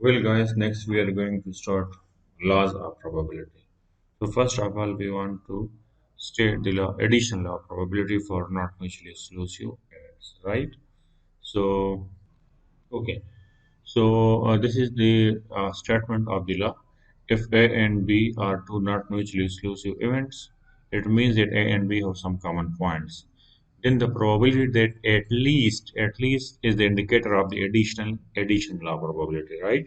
Well, guys, next we are going to start laws of probability. So, first of all, we want to state the law, additional law of probability for not mutually exclusive events, right? So, okay. So, this is the statement of the law. If A and B are two not mutually exclusive events, it means that A and B have some common points. Then the probability that at least is the indicator of the addition law probability, right?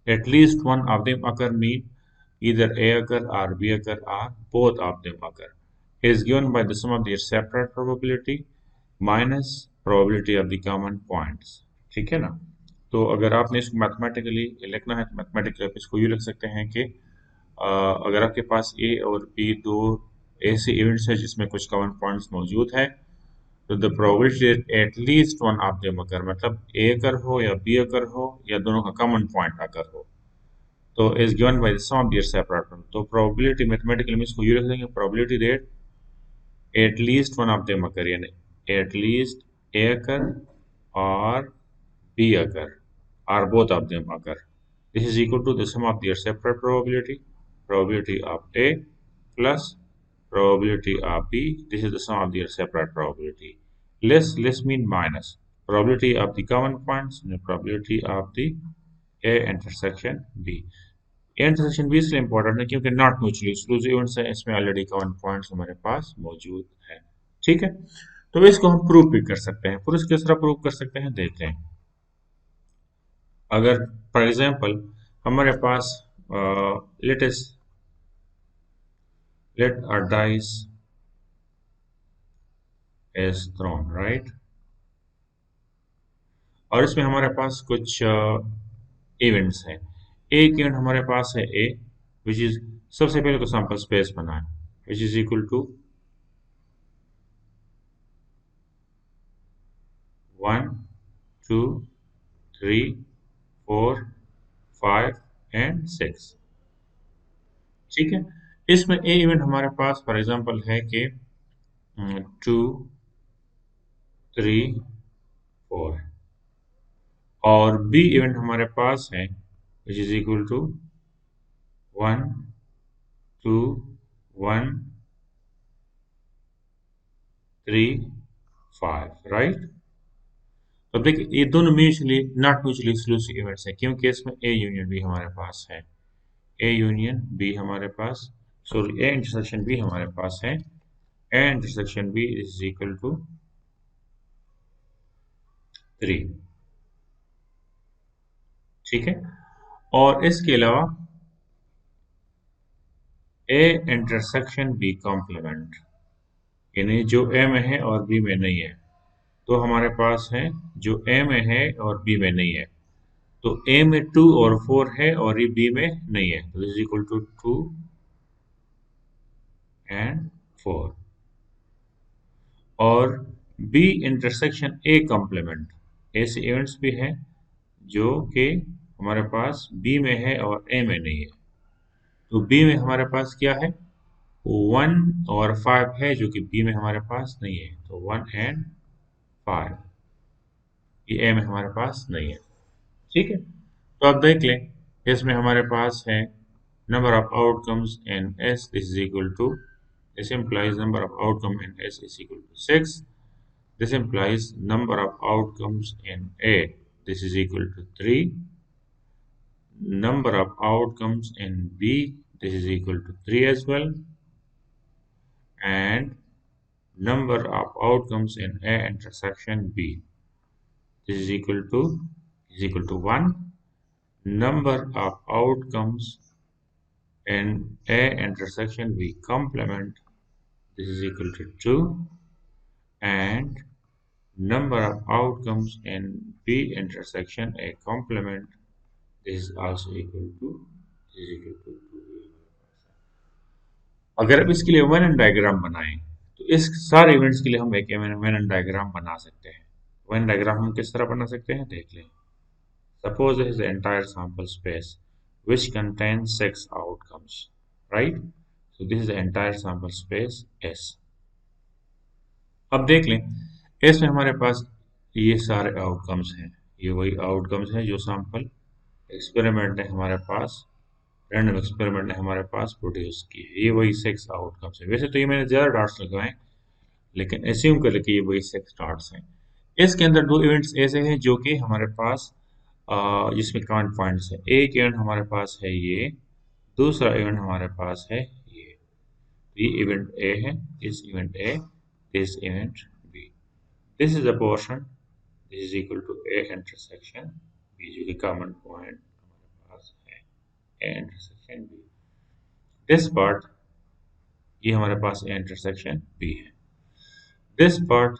At least one of them occur mean either A occur or B occur or both of them occur. Is given by the sum of their separate probability minus probability of the common points. ठीक है ना। तो अगर आपने इसको mathematically लिखना है तो मैथमेटिकली आप इसको यूँ लिख सकते हैं कि अगर आपके पास ए और बी दो ऐसे इवेंट्स हैं जिसमें कुछ कॉमन पॉइंट्स मौजूद है तो the probability at least one of them अगर मतलब ए अगर हो या बी अगर हो या दोनों का कॉमन पॉइंट अगर हो तो is given by the sum of their separate one. तो प्रोबेबिलिटी मैथमेटिकली में इसको यूँ लिख देंगे probability that at least one of them occur यानी at least A occur or B occur or both of them occur. This is equal to the sum of their separate probability of A plus probability of B. This is the sum of their separate probability. Less mean minus probability of the common points and the probability of the A intersection B. Intersection भी इसलिए important है क्योंकि not mutually exclusive events है इसमें already common points हमारे पास मौजूद है। ठीक है। तो इसको हम प्रूव भी कर सकते हैं। प्रूफ किस तरह प्रूव कर सकते हैं देखते हैं। अगर फॉर एग्जांपल हमारे पास let a dice is thrown right और इसमें हमारे पास कुछ इवेंट्स हैं। एक इवेंट हमारे पास है ए विच इज सबसे पहले तो सैंपल स्पेस बनाए which is equal to 1 2 3 4 5 and 6। ठीक है। इसमें ए इवेंट हमारे पास फॉर एग्जांपल है कि 2 3 4 और बी इवेंट हमारे पास है which is equal to 1 2 1 3 5 right. तो देखिए ये दोनों mutually not mutually exclusive events हैं क्योंकि इसमें ए यूनियन बी हमारे पास है ए यूनियन बी हमारे पास सॉरी ए इंटरसेक्शन बी हमारे पास है A intersection B is equal to 3। ठीक है। और इसके अलावा ए इंटरसेक्शन बी कॉम्प्लीमेंट यानी जो ए में है और बी में नहीं है तो हमारे पास है जो ए में है और बी में नहीं है तो ए में 2 और 4 है और ये बी में नहीं है तो इज इक्वल टू 2 एंड 4 और बी इंटरसेक्शन ए कॉम्प्लीमेंट ऐसे इवेंट्स भी हैं जो कि हमारे पास बी में है और ए में नहीं है। तो बी में हमारे पास क्या है 1 और 5 है जो कि बी में हमारे पास नहीं है तो 1 एंड 5 ये ए में हमारे पास नहीं है। ठीक है। तो आप देख लें इसमें हमारे पास है number of outcomes in S is equal to this implies number of outcome in S is equal to 6. This implies number of outcomes in A this is equal to 3. Number of outcomes in B this is equal to 3 as well and number of outcomes in A intersection B this is equal to 1. Number of outcomes in A intersection B complement this is equal to 2 and number of outcomes in B intersection A complement this is also equal to 2। अगर अब इसके लिए Venn diagram बनाएं तो इस सारे events के लिए हम एक वेन डायग्राम बना सकते हैं। वेन डायग्राम हम किस तरह बना सकते हैं देख लें। Suppose this is the entire sample space which contains 6 outcomes, right? So this is the entire sample space S. अब देख लें इसमें हमारे पास ये सारे आउटकम्स हैं ये वही आउटकम्स हैं जो सैंपल एक्सपेरिमेंट ने हमारे पास रैंडम एक्सपेरिमेंट ने हमारे पास प्रोड्यूस की है। ये वही 6 आउटकम्स है। वैसे तो ये मैंने ज़्यादा डॉट्स लगाए, लेकिन एज्यूम कर कि ये वही 6 डॉट्स हैं। इसके अंदर दो इवेंट्स ऐसे हैं जो कि हमारे पास जिसमें कॉमन पॉइंट्स है। एक इवेंट हमारे पास है ये, दूसरा इवेंट हमारे पास है ये इवेंट ए है, this event A, this event B. This is the portion, this is equal to A intersection B, जो कि कॉमन पॉइंट हमारे पास है A intersection B. This part, ये हमारे पास ए इंटरसेक्शन बी है। दिस पार्ट,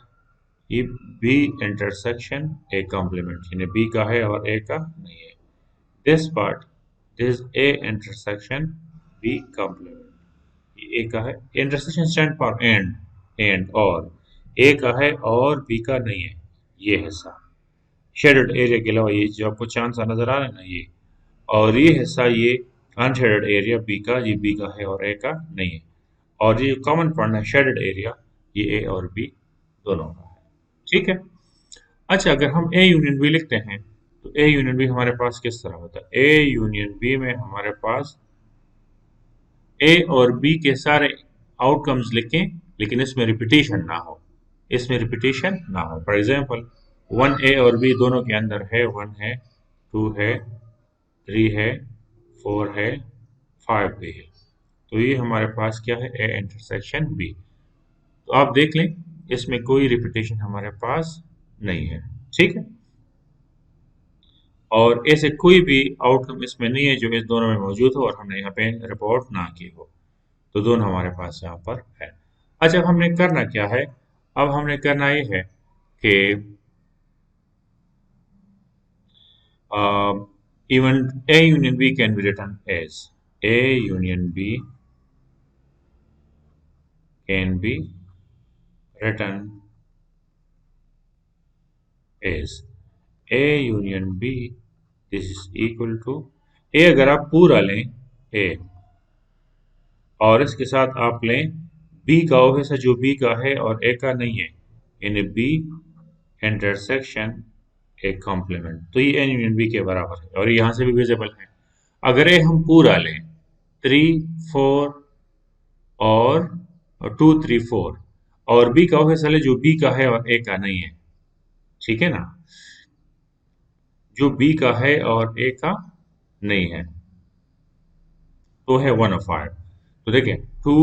ये बी इंटरसेक्शन ए कॉम्प्लीमेंट, यानी बी का है और ए का नहीं है। This part, this A intersection B complement, ये ए का है। Intersection stand for and, and और, ए का है और बी का नहीं है, ये हिस्सा शेडेड एरिया के अलावा, ये जो आपको चांद सा नजर आ रहा है ना ये, और ये हिस्सा ये अनशेडेड एरिया बी का, ये बी का है और ए का नहीं है। और ये कॉमन पॉइंट है शेडेड एरिया, ये ए और बी दोनों का है। ठीक है। अच्छा, अगर हम ए यूनियन बी लिखते हैं तो ए यूनियन बी हमारे पास किस तरह होता है? ए यूनियन बी में हमारे पास ए और बी के सारे आउटकम्स लिखें, लेकिन इसमें रिपीटेशन ना हो, इसमें रिपीटेशन ना हो। फॉर एग्जांपल 1 ए और बी दोनों के अंदर है, 1 है, 2 है, 3 है, 4 है, 5 भी है। तो ये हमारे पास क्या है? A intersection B. तो आप देख लें, इसमें कोई रिपीटेशन हमारे पास नहीं है। ठीक है। और ऐसे कोई भी आउटकम इसमें नहीं है जो इस दोनों में मौजूद हो और हमने यहाँ पे रिपोर्ट ना की हो। तो दोनों हमारे पास यहाँ पर है। अच्छा, अब हमने करना क्या है? अब हमने करना ये है कि even A union B can be written as A union B can be written as A union B, this is equal to A, अगर आप पूरा लें A और इसके साथ आप लें B का वो हिस्सा जो B का है और A का नहीं है, यानी B इंटरसेक्शन ए कॉम्प्लीमेंट, तो ये A यूनियन B के बराबर है और यहाँ से भी विजिबल है। अगर ए हम पूरा लें 3, 4 और 2, 3, 4 और बी का वो हिस्सा ले जो बी का है और ए का नहीं है, ठीक है ना, जो बी का है और ए का नहीं है, तो है 1/5। तो देखें 2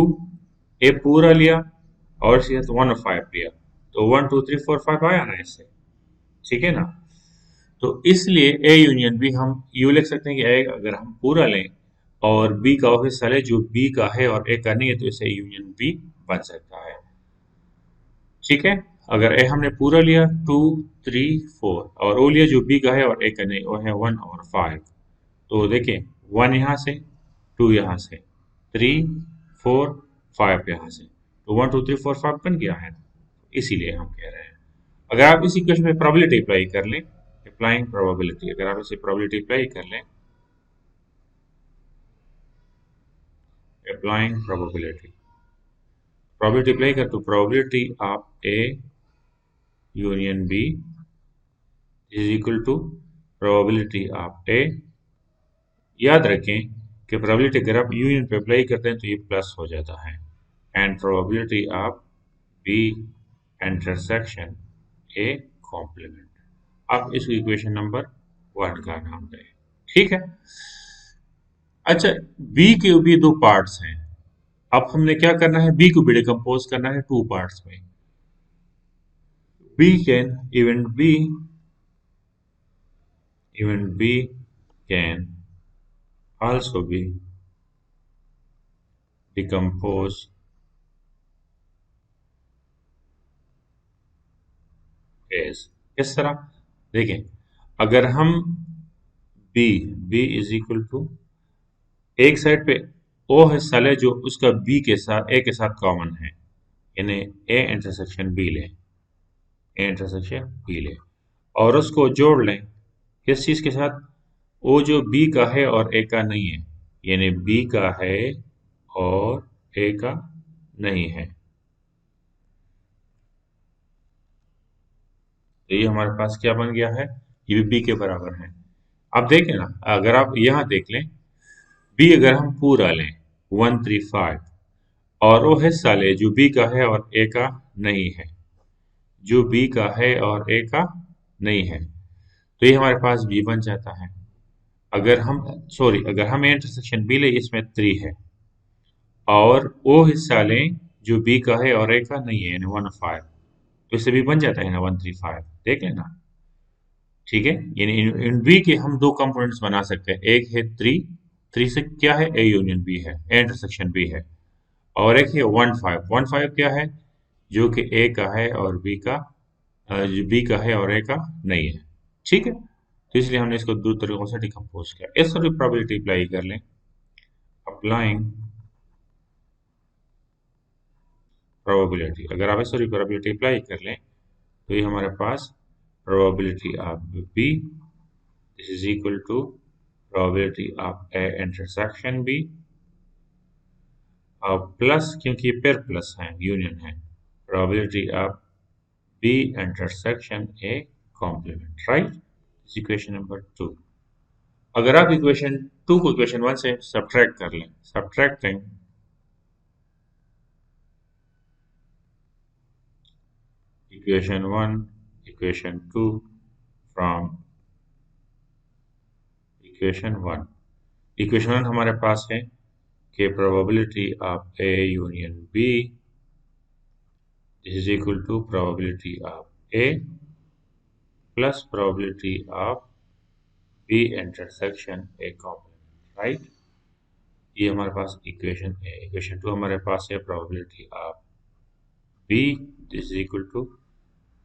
ए पूरा लिया और इसके साथ 1/5 लिया, तो 1, 2, 3, 4, 5 आया ना इससे, ठीक है ना। तो इसलिए ए यूनियन बी हम यू लिख सकते हैं कि ए अगर हम पूरा लें और बी का वो हिस्सा ले जो बी का है और ए का नहीं है, तो इसे यूनियन बी बन सकता है। ठीक है। अगर ए हमने पूरा लिया 2, 3, 4 और ओ लिया जो बी का है और ए का नहीं, वो है 1 और 5, तो देखें 1 यहाँ से, 2 यहाँ से, 3, 4, 5 यहाँ से, तो 1, 2, 3, 4, 5 बन गया है। इसीलिए हम कह रहे हैं। अगर आप इसी क्वेश्चन में प्रोबेबिलिटी अप्लाई कर लें, अप्लाइंग प्रोबेबिलिटी, अगर आप इसे प्रोबेबिलिटी अप्लाई कर लें, अप्लाइंग प्रोबेबिलिटी, प्रोबेबिलिटी अप्लाई कर, तो probability of A union B is equal to probability of A. याद रखें कि प्रोबेबिलिटी अगर आप यूनियन पे अप्लाई करते हैं तो ये प्लस हो जाता है, and probability of B intersection A complement. आप इस इक्वेशन नंबर 1 का नाम दें। ठीक है। अच्छा, बी के भी दो पार्ट्स हैं। अब हमने क्या करना है? बी को भी डिकम्पोज करना है टू पार्ट्स में। B can event B can also be decomposed as, किस तरह? देखें, अगर हम b इज इक्वल टू एक साइड पे ओ हिस्सा ले जो उसका बी के साथ ए के साथ कॉमन है, यानी ए इंटरसेक्शन बी ले, ए इंटरसेक्शन बी ले और उसको जोड़ लें किस चीज के साथ? ओ जो बी का है और ए का नहीं है, यानी बी का है और ए का नहीं है, तो ये हमारे पास क्या बन गया है? ये भी बी के बराबर है। आप देखें ना, अगर आप यहाँ देख लें, बी अगर हम पूरा लें 135 और वो हिस्सा ले जो बी का है और ए का नहीं है, जो बी का है और ए का नहीं है, तो ये हमारे पास बी बन जाता है। अगर हम सॉरी अगर हम ए इंटरसेक्शन बी ले, इसमें 3 है, और वो हिस्सा लें जो बी का है और ए का नहीं है, यानी 15, तो इससे भी बन जाता है ना 135। देख लेना, ठीक है। यानी इन बी के हम दो कंपोनेंट्स बना सकते हैं, एक है 3, 3 से क्या है, ए यूनियन बी है, ए इंटरसेक्शन बी है, और एक है 15, 15 क्या है, जो कि ए का है और बी का, जो बी का है और ए का नहीं है, ठीक है। तो इसलिए हमने इसको दो तरीकों से डिकम्पोज किया। इस तरह प्रोबेबिलिटी अप्लाई कर लें, अप्लाइंग प्रोबेबिलिटी, अगर आप इस तरह प्रोबेबिलिटी अप्लाई कर लें, तो ये हमारे पास probability of B this is equal to probability of A intersection B, और प्लस क्योंकि ये पेयर प्लस है, यूनियन है, probability of B intersection A complement, right. Equation number 2। अगर आप इक्वेशन 2 को इक्वेशन 1 से सब्ट्रैक्ट कर लें, subtracting equation 1 equation 2 from equation 1, equation 1 हमारे पास है कि probability of A union B is equal to probability of A plus probability of B intersection A complement, right। ये हमारे पास इक्वेशन है। इक्वेशन 2 हमारे पास है probability of B is equal to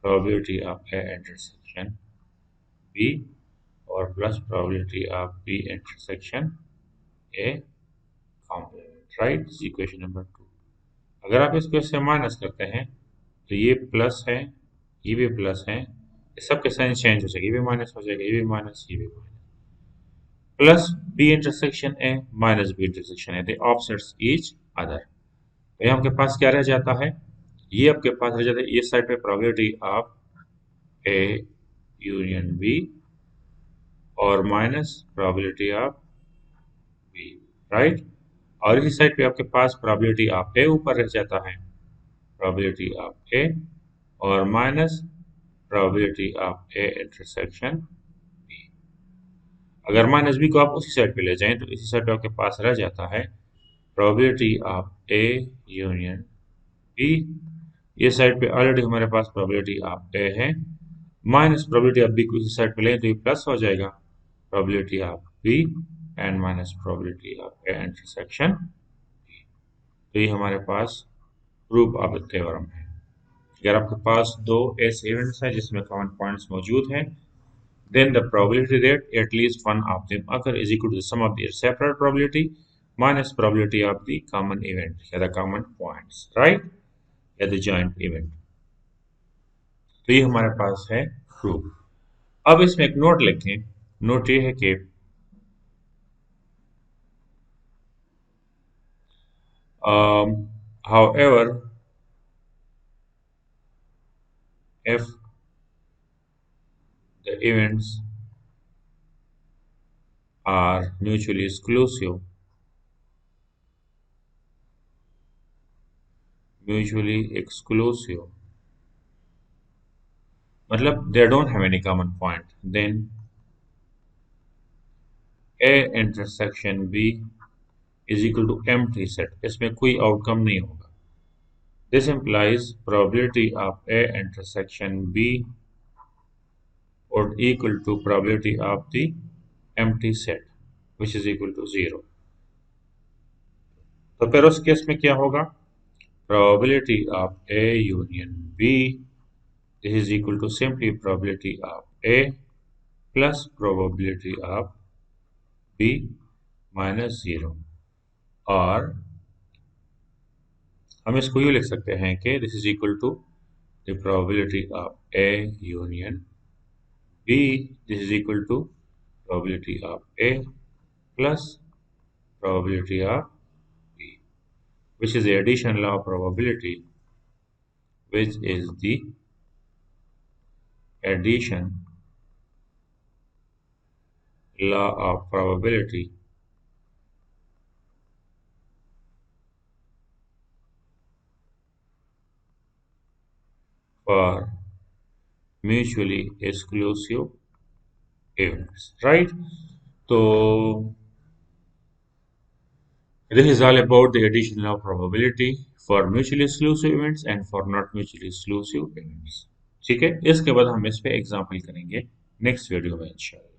probability of A intersection B और plus probability of B intersection A complement, right. Equation number 2। अगर आप इसको इससे माइनस करते हैं, तो ये प्लस है, ये भी प्लस है, ये सबके साइन चेंज हो जाएगा, ये भी माइनस हो जाएगा, ये भी माइनस, ये भी minus, plus B intersection A minus B intersection A, they offsets each other. तो ये आपके पास क्या रह जाता है, ये आपके पास रह जाता है, ये साइड पे probability of A union B और minus probability of B, right. और इस साइड पे आपके पास प्रोबेबिलिटी ऑफ ए ऊपर रह जाता है, प्रोबेबिलिटी ऑफ ए और minus probability of A intersection B. अगर माइनस बी को आप उसी साइड पे ले जाएं, तो इसी साइड पे आपके पास रह जाता है probability of A union B. ये साइड पे ऑलरेडी हमारे पास प्रोबेबिलिटी ऑफ ए है, माइनस प्रोबेबिलिटी ऑफ बी को इसी साइड पे लें तो ये प्लस हो जाएगा probability of B and minus probability of A intersection B. तो ये हमारे पास प्रूफ ऑफ द थ्योरम है। अगर आपके पास दो ऐसे इवेंट्स हैं जिसमें कॉमन पॉइंट्स मौजूद हैं, then the probability that at least one of them occur is equal to the sum of their separate probability minus probability of the common event या the common points, right, या the joint event। तो ये हमारे पास है proof. अब इसमें एक नोट लिखें, नोट ये है कि however if the events are mutually exclusive, मतलब they don't have any common point, then A intersection B is equal to empty set, इसमें कोई आउटकम नहीं होगा। This implies probability of A intersection B would equal to probability of the empty set which is equal to 0। तो फिर उस case में क्या होगा, probability of A union B this is equal to simply probability of A plus probability of B minus 0, और हम इसको यूँ लिख सकते हैं कि this is equal to the probability of A union B this is equal to probability of A plus probability of B which is the addition law of probability, which is the addition law of probability for mutually exclusive events, right? So this is all about the addition of probability for mutually exclusive events and for not mutually exclusive events. ठीक है, इसके बाद हम इस पे example करेंगे next video में इंशाल्लाह।